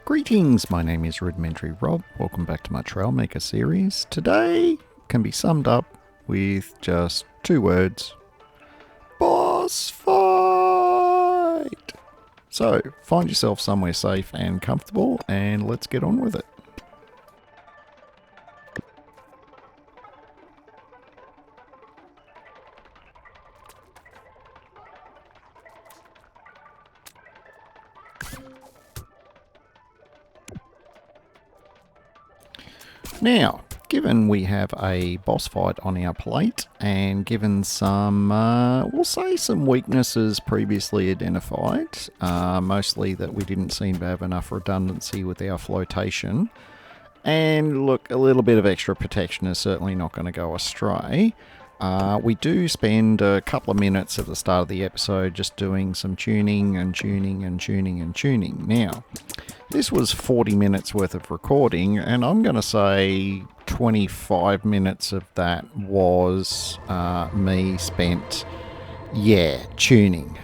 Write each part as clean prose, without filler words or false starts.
Greetings, my name is Rudimentary Rob. Welcome back to my Trailmaker series. Today can be summed up with just two words. Boss fight! So, find yourself somewhere safe and comfortable and let's get on with it. Now, given we have a boss fight on our plate, and given some, we'll say some weaknesses previously identified, mostly that we didn't seem to have enough redundancy with our flotation, and look, a little bit of extra protection is certainly not going to go astray. We do spend a couple of minutes at the start of the episode just doing some tuning and tuning and tuning and tuning. Now, this was 40 minutes worth of recording, and I'm going to say 25 minutes of that was me spent, tuning.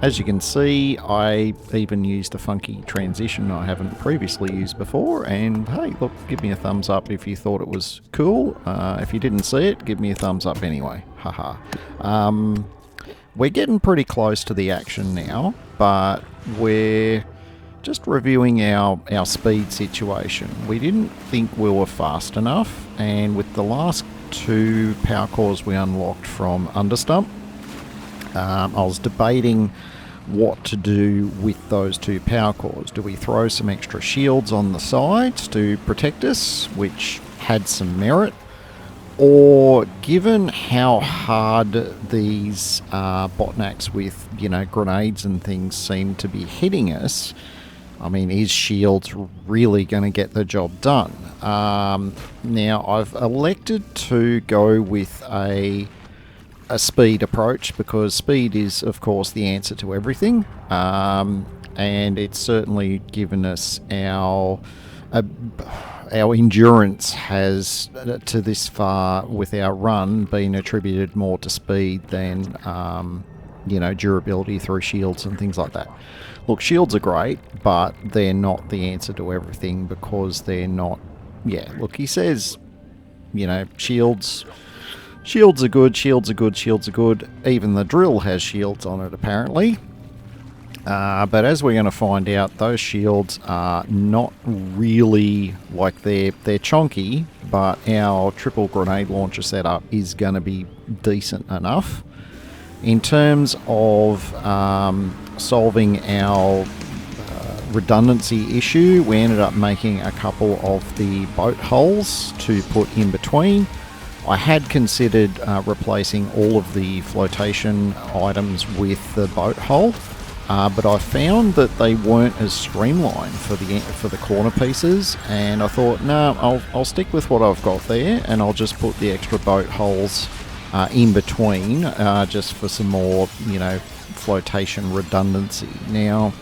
As you can see, I even used a funky transition I haven't previously used before, and hey, look, give me a thumbs up if you thought it was cool. If you didn't see it, give me a thumbs up anyway. Haha. We're getting pretty close to the action now, but we're just reviewing our speed situation. We didn't think we were fast enough, and with the last two power cores we unlocked from Understump, I was debating what to do with those two power cores. Do we throw some extra shields on the sides to protect us, which had some merit? Or given how hard these botnacks with, grenades and things seem to be hitting us, I mean, is shields really going to get the job done? Now, I've elected to go with a speed approach because speed is, of course, the answer to everything. And it's certainly given us our endurance has, to this far with our run, been attributed more to speed than, durability through shields and things like that. Look, shields are great, but they're not the answer to everything because they're not... Yeah, look, he says, shields are good, shields are good, shields are good. Even the drill has shields on it, apparently. But as we're going to find out, those shields are not really, like, they're chonky, but our triple grenade launcher setup is going to be decent enough. In terms of solving our redundancy issue, we ended up making a couple of the boat hulls to put in between. I had considered replacing all of the flotation items with the boat hull, but I found that they weren't as streamlined for the corner pieces, and I thought, no, I'll stick with what I've got there, and I'll just put the extra boat hulls in between, just for some more, flotation redundancy. Now,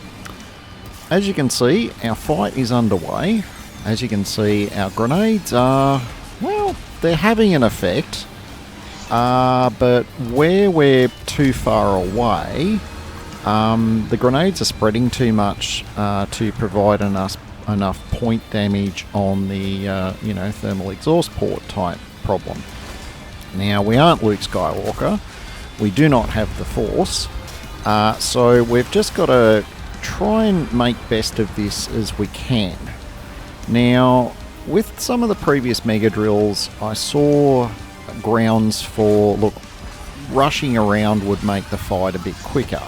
as you can see, our fight is underway. As you can see, our grenades are, well, they're having an effect, but where we're too far away, the grenades are spreading too much to provide enough point damage on the thermal exhaust port type problem. Now, we aren't Luke Skywalker, we do not have the Force, so we've just got to try and make best of this as we can. Now, with some of the previous mega drills, I saw grounds for, look, rushing around would make the fight a bit quicker.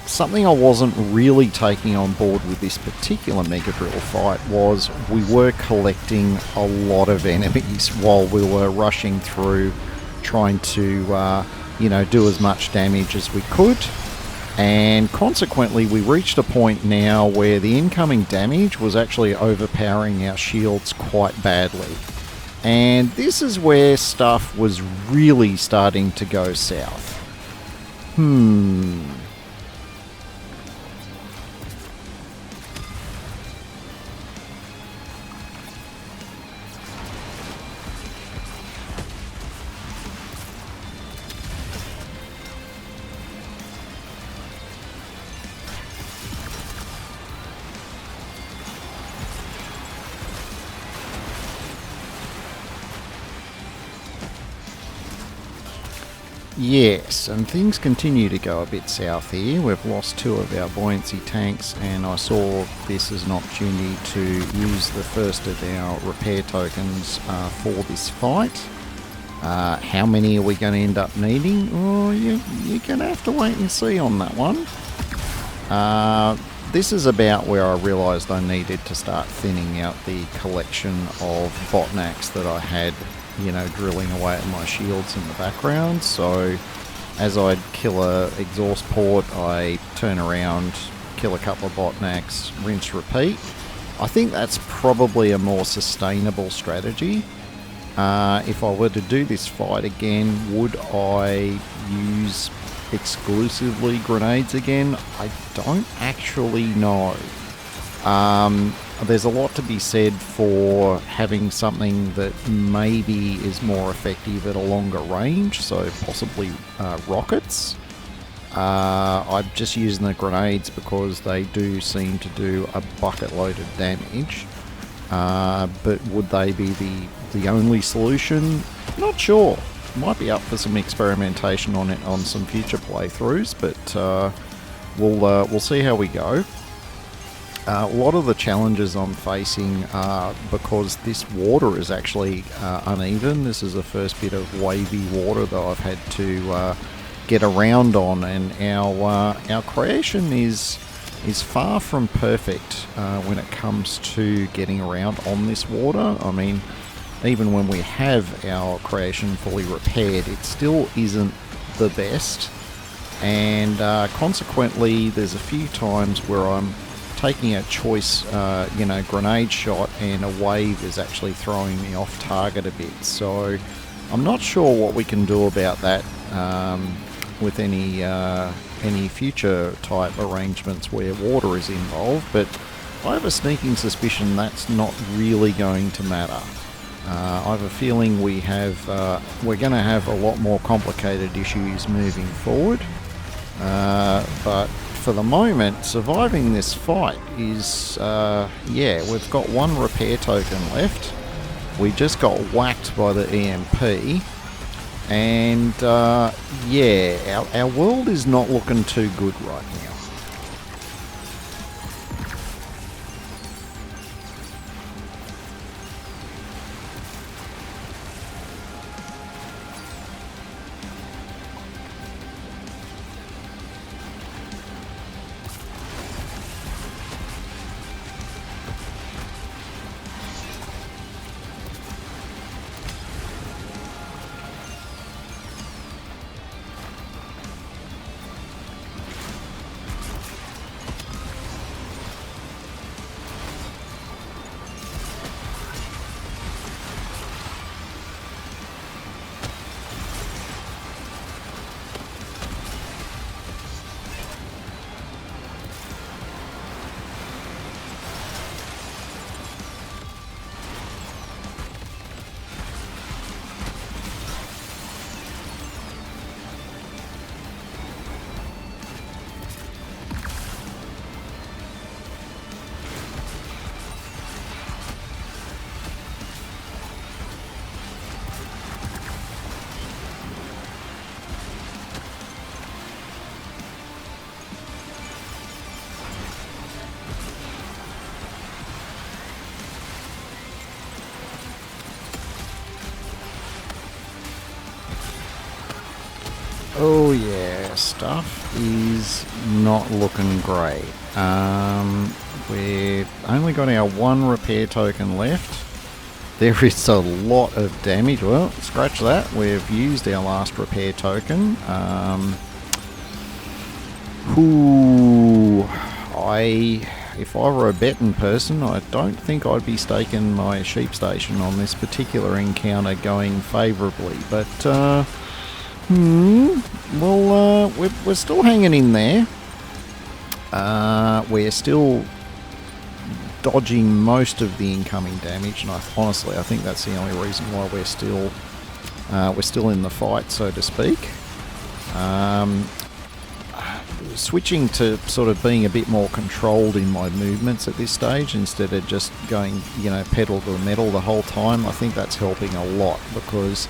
Something I wasn't really taking on board with this particular mega drill fight was we were collecting a lot of enemies while we were rushing through, trying to, do as much damage as we could. And consequently, we reached a point now where the incoming damage was actually overpowering our shields quite badly. And this is where stuff was really starting to go south. Yes, and things continue to go a bit south here. We've lost 2 of our buoyancy tanks, and I saw this as an opportunity to use the first of our repair tokens for this fight. How many are we going to end up needing? Oh, you're going to have to wait and see on that one. This is about where I realised I needed to start thinning out the collection of botnacks that I had, you know, drilling away at my shields in the background. So as I'd kill a exhaust port, I turn around, kill a couple of botnacks, rinse, repeat. I think that's probably a more sustainable strategy. If I were to do this fight again, would I use exclusively grenades again? I don't actually know. There's a lot to be said for having something that maybe is more effective at a longer range, so possibly rockets. I'm just using the grenades because they do seem to do a bucket load of damage. But would they be the only solution? Not sure. Might be up for some experimentation on it on some future playthroughs, but we'll see how we go. A lot of the challenges I'm facing are because this water is actually uneven. This is the first bit of wavy water that I've had to get around on, and our creation is far from perfect when it comes to getting around on this water. I mean, even when we have our creation fully repaired, it still isn't the best, and consequently there's a few times where I'm taking a choice, grenade shot, and a wave is actually throwing me off target a bit. So I'm not sure what we can do about that with any future type arrangements where water is involved, but I have a sneaking suspicion that's not really going to matter. I have a feeling we're going to have a lot more complicated issues moving forward, but for the moment, surviving this fight is, we've got 1 repair token left. We just got whacked by the EMP, and our world is not looking too good right now. Oh yeah, stuff is not looking great. We've only got our 1 repair token left. There is a lot of damage. Well, scratch that. We've used our last repair token. If I were a betting person, I don't think I'd be staking my sheep station on this particular encounter going favourably, but we're still hanging in there. We're still dodging most of the incoming damage, and honestly I think that's the only reason why we're still in the fight, so to speak. Switching to sort of being a bit more controlled in my movements at this stage instead of just going, pedal to the metal the whole time, I think that's helping a lot, because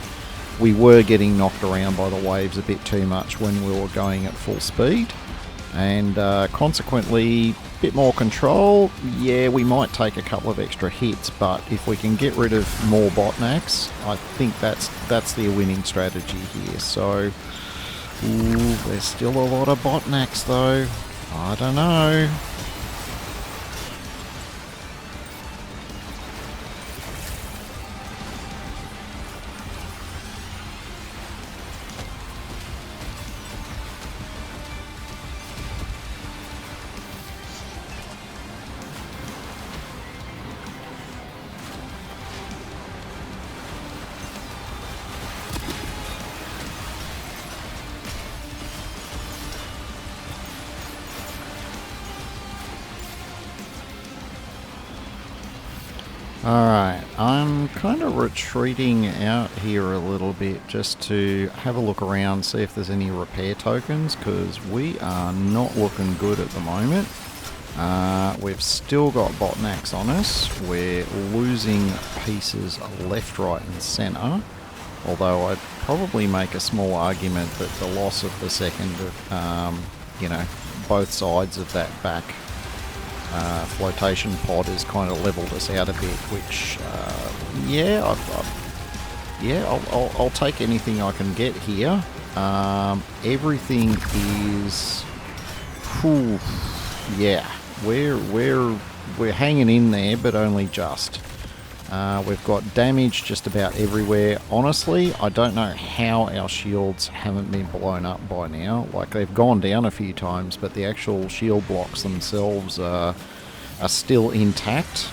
we were getting knocked around by the waves a bit too much when we were going at full speed, and consequently a bit more control. Yeah, we might take a couple of extra hits, but if we can get rid of more botnacks, I think that's the winning strategy here. So there's still a lot of botnacks though. I don't know. Alright, I'm kind of retreating out here a little bit just to have a look around, see if there's any repair tokens, because we are not looking good at the moment. We've still got botnacks on us. We're losing pieces left, right and centre, although I'd probably make a small argument that the loss of the second, you know, both sides of that back flotation pod has kind of leveled us out a bit, which yeah, I'll take anything I can get here. Everything is, whew, yeah, we're hanging in there, but only just. We've got damage just about everywhere. Honestly, I don't know how our shields haven't been blown up by now. Like, they've gone down a few times, but the actual shield blocks themselves are still intact.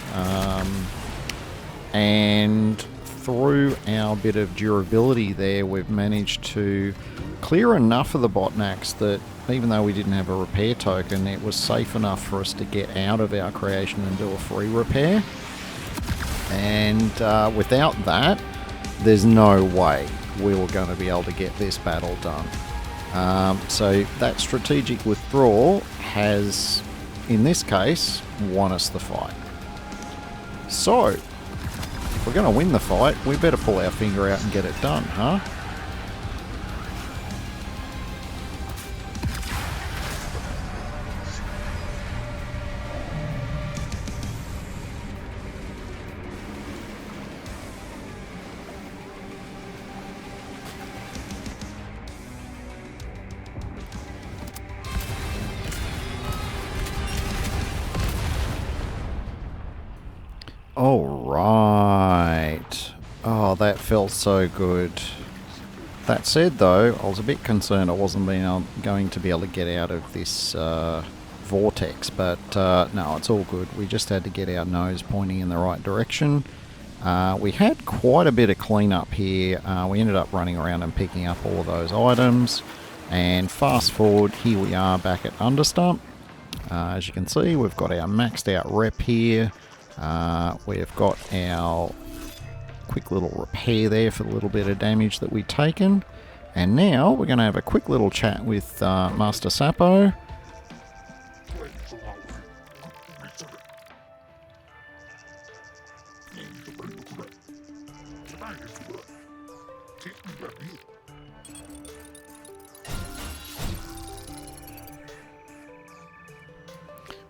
And through our bit of durability there, we've managed to clear enough of the botnacks that even though we didn't have a repair token, it was safe enough for us to get out of our creation and do a free repair. And without that, there's no way we were going to be able to get this battle done. So that strategic withdrawal has, in this case, won us the fight. So, if we're going to win the fight, we better pull our finger out and get it done, huh? Alright. Oh, that felt so good. That said though, I was a bit concerned I wasn't going to be able to get out of this vortex, but no, it's all good. We just had to get our nose pointing in the right direction. We had quite a bit of cleanup here. We ended up running around and picking up all of those items, and fast forward, here we are back at Understump. As you can see, we've got our maxed out rep here. We've got our quick little repair there for the little bit of damage that we've taken. And now we're going to have a quick little chat with Master Sapo.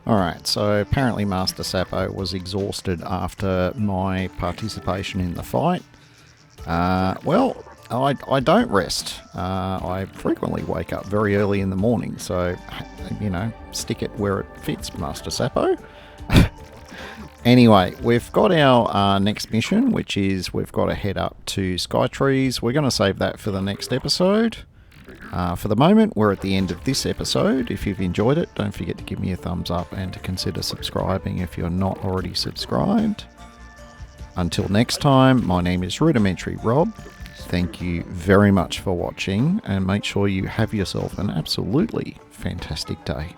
Alright, so apparently Master Sapo was exhausted after my participation in the fight. Well, I don't rest. I frequently wake up very early in the morning, so, you know, stick it where it fits, Master Sapo. Anyway, we've got our next mission, which is we've got to head up to Skytrees. We're going to save that for the next episode. For the moment, we're at the end of this episode. If you've enjoyed it, don't forget to give me a thumbs up and to consider subscribing if you're not already subscribed. Until next time, my name is Rudimentary Rob. Thank you very much for watching, and make sure you have yourself an absolutely fantastic day.